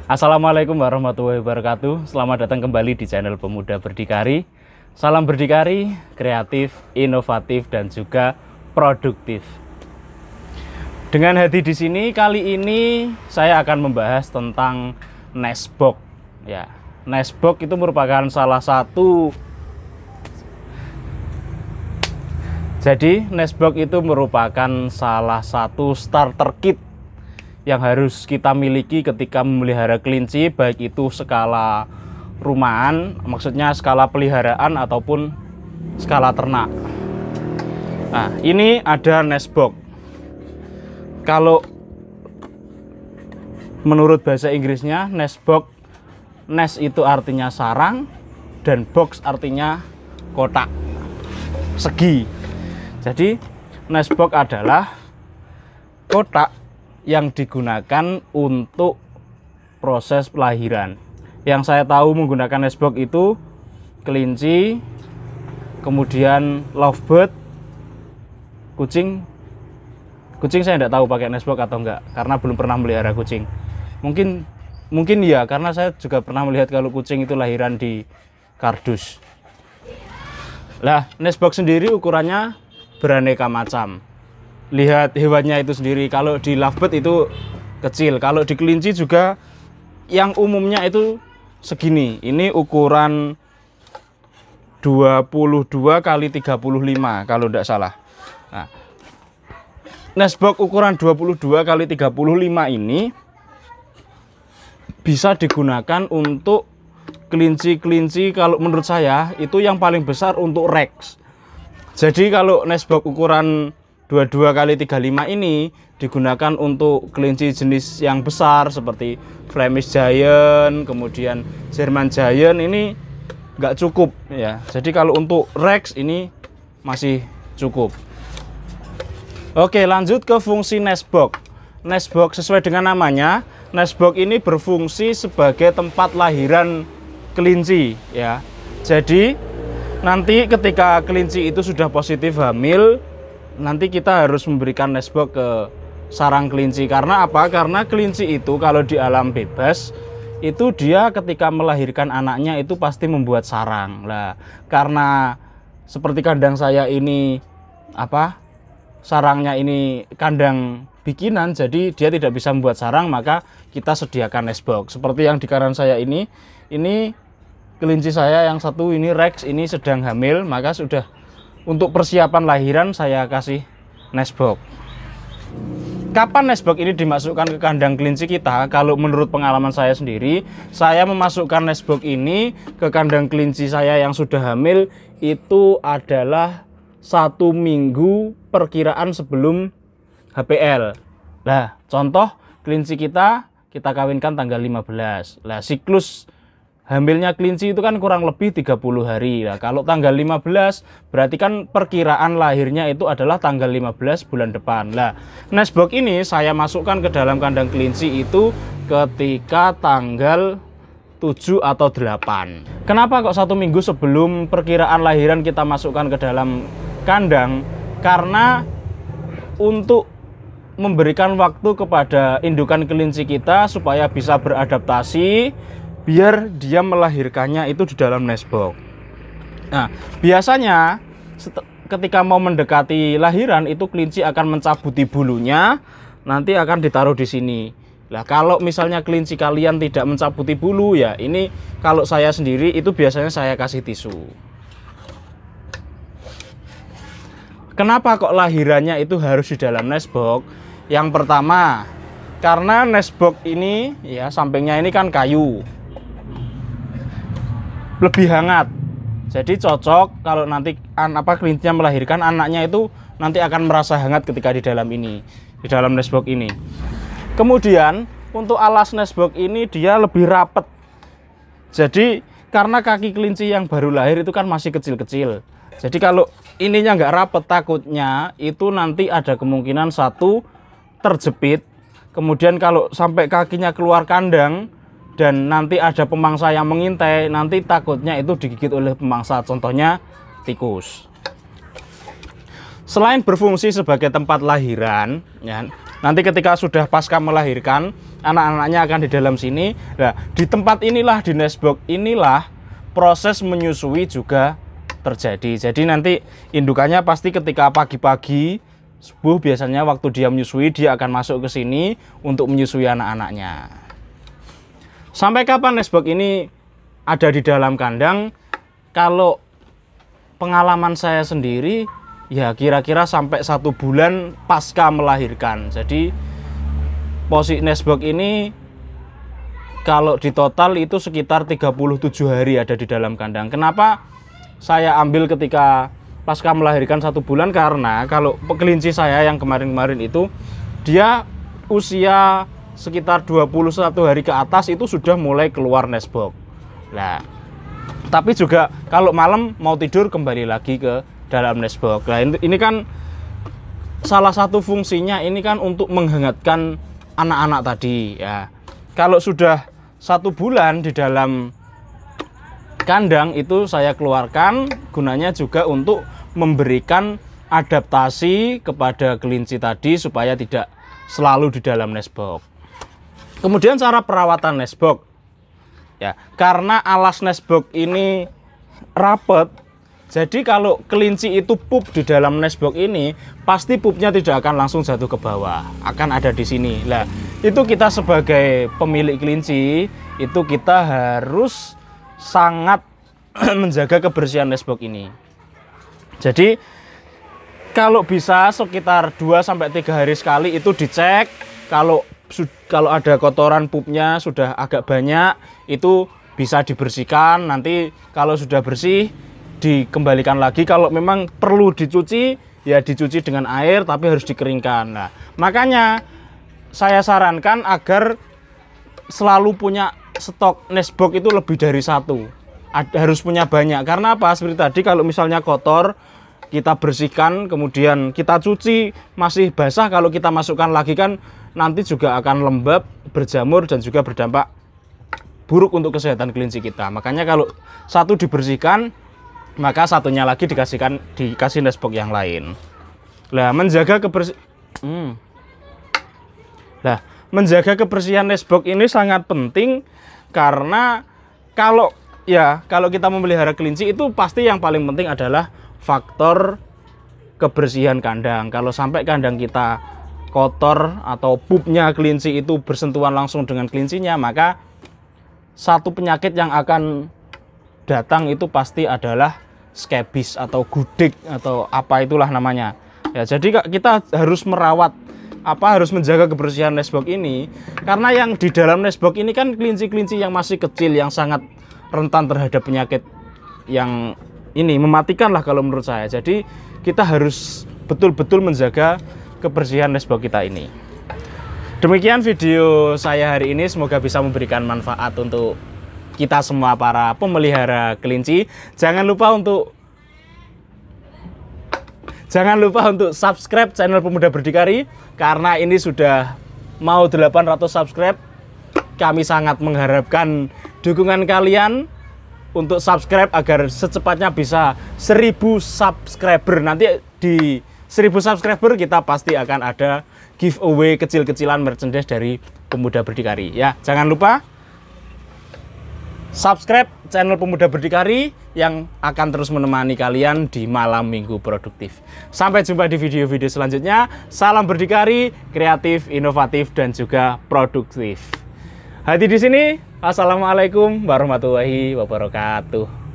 Assalamualaikum warahmatullahi wabarakatuh. Selamat datang kembali di channel Pemuda Berdikari. Salam berdikari, kreatif, inovatif, dan juga produktif. Dengan hati di sini, kali ini saya akan membahas tentang Nestbox. Ya, Nestbox itu merupakan salah satu. Jadi Nestbox itu merupakan salah satu starter kit yang harus kita miliki ketika memelihara kelinci, baik itu skala rumahan, maksudnya skala peliharaan ataupun skala ternak. Nah, ini ada Nestbox. Kalau menurut bahasa Inggrisnya Nestbox, nest itu artinya sarang dan box artinya kotak, segi. Jadi Nestbox adalah kotak yang digunakan untuk proses pelahiran. Yang saya tahu menggunakan Nestbox itu kelinci, kemudian lovebird, kucing. Kucing saya tidak tahu pakai Nestbox atau enggak, karena belum pernah melihara kucing. Mungkin ya, karena saya juga pernah melihat kalau kucing itu lahiran di kardus. Lah, Nestbox sendiri ukurannya beraneka macam. Lihat hewannya itu sendiri. Kalau di lovebird itu kecil, kalau di kelinci juga yang umumnya itu segini. Ini ukuran 22 kali 35 kalau tidak salah. Nah, Nestbox ukuran 22 kali 35 ini bisa digunakan untuk kelinci-kelinci. Kalau menurut saya itu yang paling besar untuk Rex. Jadi kalau Nestbox ukuran 22 kali 35 ini digunakan untuk kelinci jenis yang besar seperti Flemish Giant, kemudian German Giant, ini nggak cukup ya. Jadi kalau untuk Rex ini masih cukup. Oke, lanjut ke fungsi Nestbox. Nestbox sesuai dengan namanya, Nestbox ini berfungsi sebagai tempat lahiran kelinci ya. Jadi nanti ketika kelinci itu sudah positif hamil, nanti kita harus memberikan Nestbox ke sarang kelinci. Karena apa? Karena kelinci itu kalau di alam bebas itu dia ketika melahirkan anaknya itu pasti membuat sarang. Lah, karena seperti kandang saya ini sarangnya ini kandang bikinan, jadi dia tidak bisa membuat sarang, maka kita sediakan Nestbox. Seperti yang di kanan saya ini kelinci saya yang satu ini Rex, ini sedang hamil, maka sudah untuk persiapan lahiran saya kasih Nestbox. Kapan Nestbox ini dimasukkan ke kandang kelinci kita? Kalau menurut pengalaman saya sendiri, saya memasukkan Nestbox ini ke kandang kelinci saya yang sudah hamil itu adalah 1 minggu perkiraan sebelum HPL. Nah, contoh kelinci kita kawinkan tanggal 15. Lah, siklus hamilnya kelinci itu kan kurang lebih 30 hari. Nah, kalau tanggal 15 berarti kan perkiraan lahirnya itu adalah tanggal 15 bulan depan. Nah, Nestbox ini saya masukkan ke dalam kandang kelinci itu ketika tanggal 7 atau 8. Kenapa kok 1 minggu sebelum perkiraan lahiran kita masukkan ke dalam kandang? Karena untuk memberikan waktu kepada indukan kelinci kita supaya bisa beradaptasi, biar dia melahirkannya itu di dalam Nestbox. Nah, biasanya ketika mau mendekati lahiran itu kelinci akan mencabuti bulunya, nanti akan ditaruh di sini. Nah, kalau misalnya kelinci kalian tidak mencabuti bulu, ya ini kalau saya sendiri itu biasanya saya kasih tisu. Kenapa kok lahirannya itu harus di dalam Nestbox? Yang pertama, karena Nestbox ini ya sampingnya ini kan kayu, lebih hangat, jadi cocok kalau nanti kelincinya melahirkan anaknya itu nanti akan merasa hangat ketika di dalam Nestbox ini. Kemudian untuk alas Nestbox ini dia lebih rapet. Jadi karena kaki kelinci yang baru lahir itu kan masih kecil-kecil, jadi kalau ininya nggak rapet, takutnya itu nanti ada kemungkinan satu terjepit, kemudian kalau sampai kakinya keluar kandang dan nanti ada pemangsa yang mengintai, nanti takutnya itu digigit oleh pemangsa, contohnya tikus. Selain berfungsi sebagai tempat lahiran, ya, nanti ketika sudah pasca melahirkan, anak-anaknya akan di dalam sini. Nah, di tempat inilah, di nestbox inilah proses menyusui juga terjadi. Jadi nanti indukannya pasti ketika pagi-pagi subuh biasanya waktu dia menyusui, dia akan masuk ke sini untuk menyusui anak-anaknya. Sampai kapan nestbox ini ada di dalam kandang? Kalau pengalaman saya sendiri, ya kira-kira sampai 1 bulan pasca melahirkan. Jadi posisi nestbox ini kalau di total itu sekitar 37 hari ada di dalam kandang. Kenapa saya ambil ketika pasca melahirkan 1 bulan? Karena kalau kelinci saya yang kemarin-kemarin itu, dia usia sekitar 21 hari ke atas itu sudah mulai keluar nestbox. Nah, tapi juga kalau malam mau tidur kembali lagi ke dalam nestbox. Nah, ini kan salah satu fungsinya ini kan untuk menghangatkan anak-anak tadi ya. Kalau sudah 1 bulan di dalam kandang itu saya keluarkan, gunanya juga untuk memberikan adaptasi kepada kelinci tadi supaya tidak selalu di dalam nestbox. Kemudian cara perawatan nestbox ya, karena alas nestbox ini rapet, jadi kalau kelinci itu pup di dalam nestbox ini, pasti pupnya tidak akan langsung jatuh ke bawah, akan ada di sini. Nah, itu kita sebagai pemilik kelinci, itu kita harus sangat menjaga kebersihan nestbox ini. Jadi, kalau bisa sekitar 2-3 hari sekali itu dicek. Kalau ada kotoran pupnya sudah agak banyak, itu bisa dibersihkan. Nanti kalau sudah bersih, dikembalikan lagi. Kalau memang perlu dicuci, ya dicuci dengan air, tapi harus dikeringkan. Nah, makanya saya sarankan agar selalu punya stok nestbox itu lebih dari 1. Harus punya banyak. Karena apa? Seperti tadi, kalau misalnya kotor, kita bersihkan, kemudian kita cuci, masih basah, kalau kita masukkan lagi kan nanti juga akan lembab, berjamur, dan juga berdampak buruk untuk kesehatan kelinci kita. Makanya kalau 1 dibersihkan, maka satunya lagi dikasih nestbox yang lain. Nah, menjaga kebersihan nestbox ini sangat penting, karena kalau kita memelihara kelinci itu pasti yang paling penting adalah faktor kebersihan kandang. Kalau sampai kandang kita kotor atau pupnya kelinci itu bersentuhan langsung dengan kelincinya, maka satu penyakit yang akan datang itu pasti adalah skebis atau gudik atau apa itulah namanya. Ya, jadi kita harus harus menjaga kebersihan nestbox ini, karena yang di dalam nestbox ini kan kelinci-kelinci yang masih kecil, yang sangat rentan terhadap penyakit yang ini mematikan lah kalau menurut saya. Jadi kita harus betul-betul menjaga kebersihan nestbox kita ini. Demikian video saya hari ini, semoga bisa memberikan manfaat untuk kita semua para pemelihara kelinci. Jangan lupa untuk subscribe channel Pemuda Berdikari, karena ini sudah mau 800 subscribe. Kami sangat mengharapkan dukungan kalian untuk subscribe agar secepatnya bisa 1000 subscriber. Nanti di 1000 subscriber kita pasti akan ada giveaway kecil-kecilan merchandise dari Pemuda Berdikari. Ya, jangan lupa subscribe channel Pemuda Berdikari yang akan terus menemani kalian di malam minggu produktif. Sampai jumpa di video-video selanjutnya. Salam berdikari, kreatif, inovatif, dan juga produktif. Hati di sini. Assalamualaikum warahmatullahi wabarakatuh.